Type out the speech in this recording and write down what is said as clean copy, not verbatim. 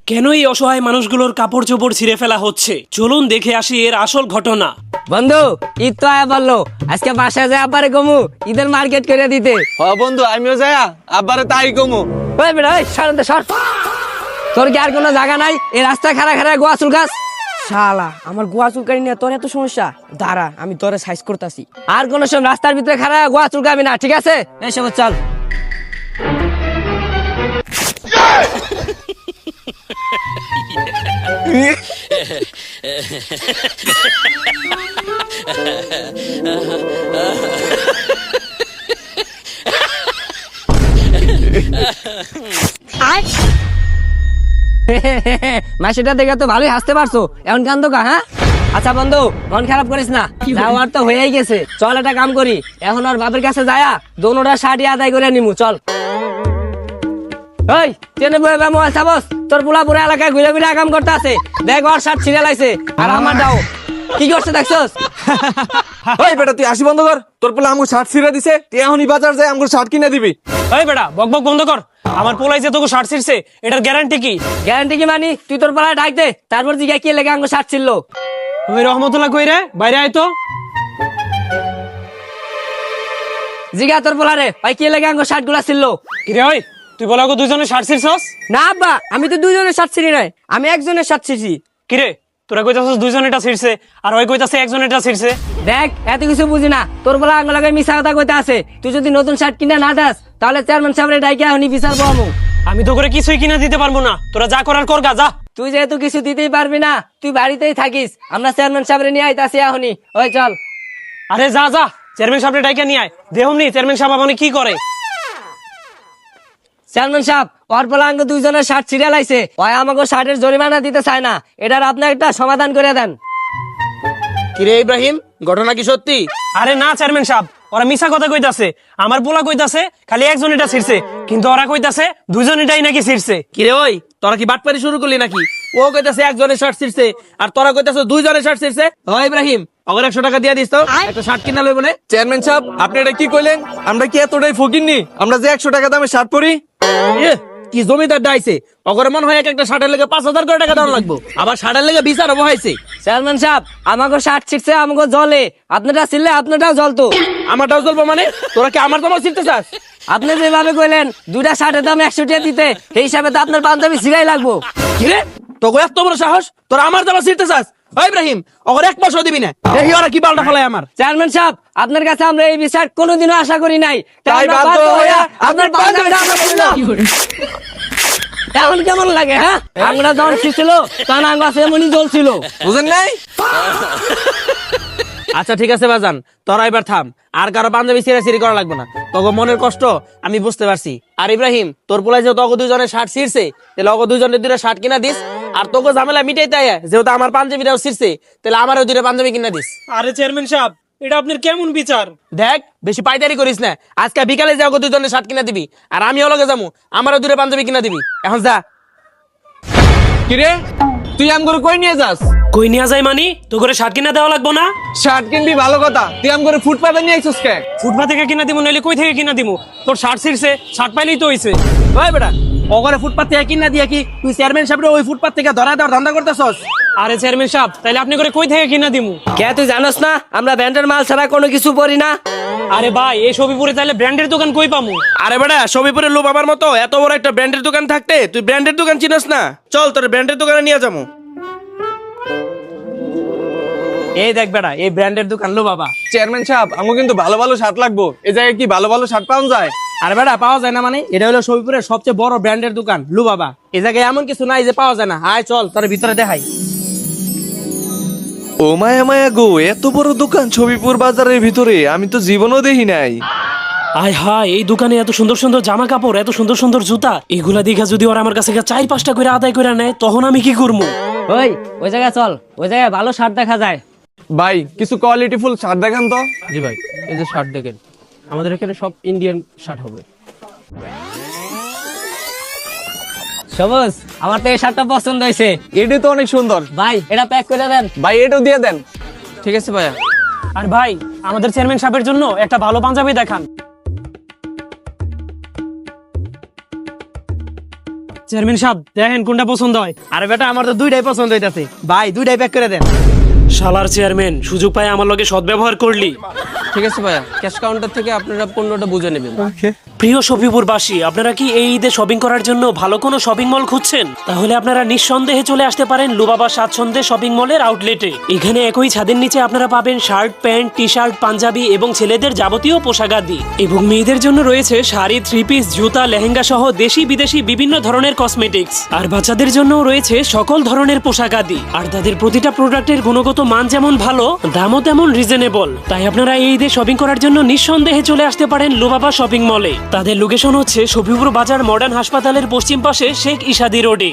কেন এই অসহায় মানুষগুলোর কাপড় চোপড় ছিঁড়ে ফেলা হচ্ছে? চলুন দেখে আসি এর আসল ঘটনা। বন্ধু, ঈদ তো আয়া বললো, আজকে বাসায় যায় আব্বারে কমু ঈদের মার্কেট করে দিতে। বন্ধু আমিও যাই আব্বারে তাই কমু। ওই বেটা, ওই সর সর। তোর কি আর কোনো জায়গা নাই? এই রাস্তায় খাড়া খাড়া গোয়া চুল গাছ। শালা, আমার গোয়া চুলকানি নিয়ে তোর এত সমস্যা? দাঁড়া, আমি তোরে সাইজ করতেছি। আর কোনো সময় রাস্তার ভিতরে খাড়া গোয়া চুলকাবি না, ঠিক আছে? এই সব চল। মাসিটা দেখে তো ভালোই হাসতে পারছো, এমন কান্দো কা? হ্যাঁ, আচ্ছা বন্ধু, মন খারাপ করিস না, যাওয়ার তো হয়েই গেছে। চল একটা কাম করি, এখন আর বাপের কাছে যায়া দোনোটা শাড়ি আদায় করে নিমু। চল। ওই ট্রেনে বয়ে মোবাইল চাবস, তোর পুরা পুরা এলাকায় ঘুরে ঘুরে কাম করতে আছে। দেখ, ওর শার্ট ছিঁড়ে লাইছে আর আমার দাও কি করছে দেখছস? ওই বেটা তুই আসি বন্ধ কর, তোর পোলা আমগো শার্ট ছিঁড়ে দিছে, তুই এখনই বাজার যাই আমগো শার্ট কিনে দিবি। এই বেটা, বকবক বন্ধ কর। আমার পোলাই যে তোকে শার্ট ছিঁড়ছে, এটার গ্যারান্টি কি? গ্যারান্টি কি মানি? তুই তোর পাড়ায় ডাক দে, তারপর জিজ্ঞাসা কি লেগে আঙ্গো শার্ট ছিড়লো। ওই রহমতুল্লাহ কই রে? বাইরে আয় তো। জিজ্ঞা তোর পোলারে, ভাই কি লেগে আঙ্গো শার্ট গুলা ছিড়লো। কিরে ওই, তুই বলা গো দুজনে শার্ট ছিঁড়ছস? না আব্বা, আমি তো দুইজনের শার্ট ছিড়ি নাই, আমি একজনের শার্ট ছিড়ছি। কিরে, তোরা কইতাছস দুইজন এটা ছিঁড়ছে আর ওই কইতাছে একজন এটা ছিঁড়ছে। দেখ, এত কিছু বুঝি না, তোর বলা আঙ্গ লাগাই মিশা কথা কইতে আছে। তুই যদি নতুন শার্ট কিনা না দাস, তাহলে চেয়ারম্যান সাহেবের ডাইকে এখনই বিচার পাবো। আমি তো করে কিছুই কিনা দিতে পারবো না, তোরা যা করার কর গা, যা। তুই যেহেতু কিছু দিতেই পারবি না, তুই বাড়িতেই থাকিস, আমরা চেয়ারম্যান সাহেবের নিয়ে আইতাছি এখনই। ওই চল। আরে যা যা, চেয়ারম্যান সাহেবের ডাইকা নিয়ে আয়। দেহমনি চেয়ারম্যান সাহেব মানে কি করে? চেয়ারম্যান সাহেব, ওর বলা আঙ্গ দুইজনের শার্ট ছিঁড়ে লাইছে, ওই আমাকে শার্টের জরিমানা দিতে চায় না, এটার আপনি একটা সমাধান করে দেন। কিরে ইব্রাহিম, ঘটনা কি সত্যি? আরে না চেয়ারম্যান সাহেব, ওরা মিছা কথা কইতাছে। আমার পোলা কইতাছে খালি একজন এটা ছিঁড়ছে, কিন্তু ওরা কইতাছে দুইজন এটাই নাকি ছিঁড়ছে। কিরে ওই, তোরা কি বাটপারি শুরু করলি নাকি? ও কইতাছে একজনের শার্ট ছিঁড়ছে আর তোরা কইতাছে দুইজনের শার্ট ছিঁড়ছে। ও ইব্রাহিম, অগর 100 টাকা দিয়ে দিস তো, একটা শার্ট কিনা লইব না। চেয়ারম্যান সাহেব, আপনি এটা কি কইলেন? আমরা কি এতটাই ফকিরনি আমরা যে 100 টাকা দামে শার্ট পরি? কি জমিদার ডাইছে, অগর মন হয় একটা শার্টের লেগে 5000 করে টাকা দেওয়া লাগবে, আবার শার্টের লেগে বিচার বহাইছে। চেয়ারম্যান সাহেব, আমাকে শার্ট ছিঁড়ছে, আমাকে জলে, আপনারটা ছিঁড়লে আপনারটাও জ্বলতো। আমারটাও চলবো মানে? তোরা কি আমার তোমার ছিঁড়তে চাস? আপনি যেভাবে কইলেন দুইটা শার্টের দাম 100 টাকা দিতে, সেই হিসাবে তো আপনার পাঞ্জাবি ছিঁড়াই লাগবো। কিরে, তোকে এত বড় সাহস, তোরা আমার জামা ছিঁড়তে চাস? ওই ইব্রাহিম, অগর 1 মাসও দিবি না, দেখি ওরা কি পাল্টা ফেলায় আমার। চেয়ারম্যান সাহেব, আপনার কাছে আমরা এই বিচার কোনোদিনও আশা করি নাই, তাই আমরা বাধ্য হইয়া আপনার পাঞ্জাবিটা আমরা পরলাম। এখন কেমন লাগে? হ্যাঁ, আমরা যখন ছিঁড়ছিল তখন আঙ্গ এমনই জ্বলছিল, বুঝেন নাই? আচ্ছা ঠিক আছে বাজান, তোরা এবার থাম, আর কারো পাঞ্জাবি ছিঁড়াছিড়ি করা লাগবে না, তোকে মনের কষ্ট আমি বুঝতে পারছি। আর ইব্রাহিম, তোর পোলায় যে তোকে দুজনের শার্ট ছিঁড়ছে, তাহলে ওকে দুজনের দুইটা শার্ট কিনা দিস। আর তোকে ঝামেলা মিটাইতে আয়, যেহেতু আমার পাঞ্জাবিটাও ছিঁড়ছে, তাহলে আমারও দুইটা পাঞ্জাবি কিনা দিস। আরে চেয়ারম্যান সাহেব, এটা আপনার কেমন বিচার? দেখ, বেশি পাইতারি করিস না, আজকে বিকালে যাও দুজনের শার্ট কিনা দিবি, আর আমিও লগে যাবো, আমারও দুইটা পাঞ্জাবি কিনা দিবি। এখন যা। কিরে, তুই আমগরে কই নিয়ে যাস? কই নিয়ে যায় মানি? তো করে শার্ট কিনা দেওয়া লাগবো না? শার্ট কিনবি ভালো কথা, তুই আমগরে ফুটপাতে নিয়ে আইছস কে? ফুটপাত থেকে কিনা দিব, নইলে কই থেকে কিনা দিব? তোর শার্ট ছিঁড়ছে, শার্ট পাইলেই তো হইছে। ওই বেটা, ওগরে ফুটপাত থেকে কিনা দিয়া কি তুই চেয়ারম্যান সাহেবের ওই ফুটপাত থেকে ধরা দেওয়ার ধান্দা করতেছস? আরে চেয়ারম্যান সাহেব, তাইলে আপনি করে কই থেকে কিনা দিমু? কে তুই জানাস না আমরা ব্র্যান্ডের মাল ছাড়া কোনো কিছু পরি না? আরে ভাই, এই ছবিপুরে তাইলে ব্র্যান্ডের দোকান কই পামু? আরে বেটা, ছবিপুরে লোভ আমার মতো এত বড় একটা ব্র্যান্ডের দোকান থাকতে তুই ব্র্যান্ডের দোকান চিনস না? চল তোর ব্র্যান্ডের দোকানে নিয়ে যাবো। এই দেখ বেটা, এই ব্র্যান্ডের দোকান লো বাবা। চেয়ারম্যান সাহেব, আমাকে কিন্তু ভালো ভালো শার্ট লাগবো, এই জায়গায় কি ভালো ভালো শার্ট পাওয়া যায়? আরে বেটা, পাওয়া যায় না মানে? এটা হলো ছবিপুরের সবচেয়ে বড় ব্র্যান্ডের দোকান লু বাবা, এই জায়গায় এমন কিছু নাই যে পাওয়া যায় না। আয় চল, তোর ভিতরে দেখাই। ও মায়া মায়া গো, এত বড় দোকান ছবিপুর বাজারের ভিতরে আমি তো জীবনও দেখি নাই। আয় হায়, এই দোকানে এত সুন্দর সুন্দর জামা কাপড়, এত সুন্দর সুন্দর জুতা, এগুলা দেখা যদি ওরা আমার কাছে 4-5টা করে আদায় করে নেয়, তখন আমি কি করবো? ওই জায়গায় চল, ওই জায়গায় ভালো শার্ট দেখা যায়। ভাই, কিছু কোয়ালিটি ফুল শার্ট দেখান তো। জি ভাই, এই যে শার্ট দেখেন, আমাদের এখানে সব ইন্ডিয়ান শার্ট হবে। সবুজ, আমার তো এই শার্টটা পছন্দ হয়েছে। এটি তো অনেক সুন্দর ভাই, এটা প্যাক করে দেন। ভাই, এটাও দিয়ে দেন। ঠিক আছে ভাইয়া। আর ভাই, আমাদের চেয়ারম্যান সাহেবের জন্য একটা ভালো পাঞ্জাবি দেখান। চেয়ারম্যান সাহেব দেখেন কোনটা পছন্দ হয়। আরে বেটা আমার তো দুইটাই পছন্দ হইতাছে ভাই, দুইটাই প্যাক করে দেন। শালার চেয়ারম্যান সুযোগ পায় আমার লগে সদ্ব্যবহার করলি। ঠিক আছে ভাইয়া, ক্যাশ কাউন্টার থেকে আপনারা পণ্যটা বুঝে নেবেন। প্রিয় শফিপুরবাসী, আপনারা কি এই ঈদে শপিং করার জন্য ভালো কোনো শপিং মল খুঁজছেন? তাহলে আপনারা নিঃসন্দেহে চলে আসতে পারেন লুবাবা স্বাচ্ছন্দ্যে শপিং মলের আউটলেটে। এখানে একই ছাদের নিচে আপনারা পাবেন shirt, pant, T shirt, panjabi এবং ছেলেদের যাবতীয় পোশাকাদি, এবং মেয়েদের জন্য রয়েছে শাড়ি, থ্রি পিস, জুতা, লেহেঙ্গা সহ দেশি বিদেশি বিভিন্ন ধরনের কসমেটিক্স। আর বাচ্চাদের জন্য রয়েছে সকল ধরনের পোশাকাদি। আর তাদের প্রতিটা প্রোডাক্টের গুণগত মান যেমন ভালো, দামও তেমন রিজনেবল। তাই আপনারা এই ঈদে শপিং করার জন্য নিঃসন্দেহে চলে আসতে পারেন লুবাবা শপিং মলে। তাদের লোকেশন হচ্ছে শফিপুর বাজার মডার্ন হাসপাতালের পশ্চিম পাশে শেখ ইসাদি রোডে।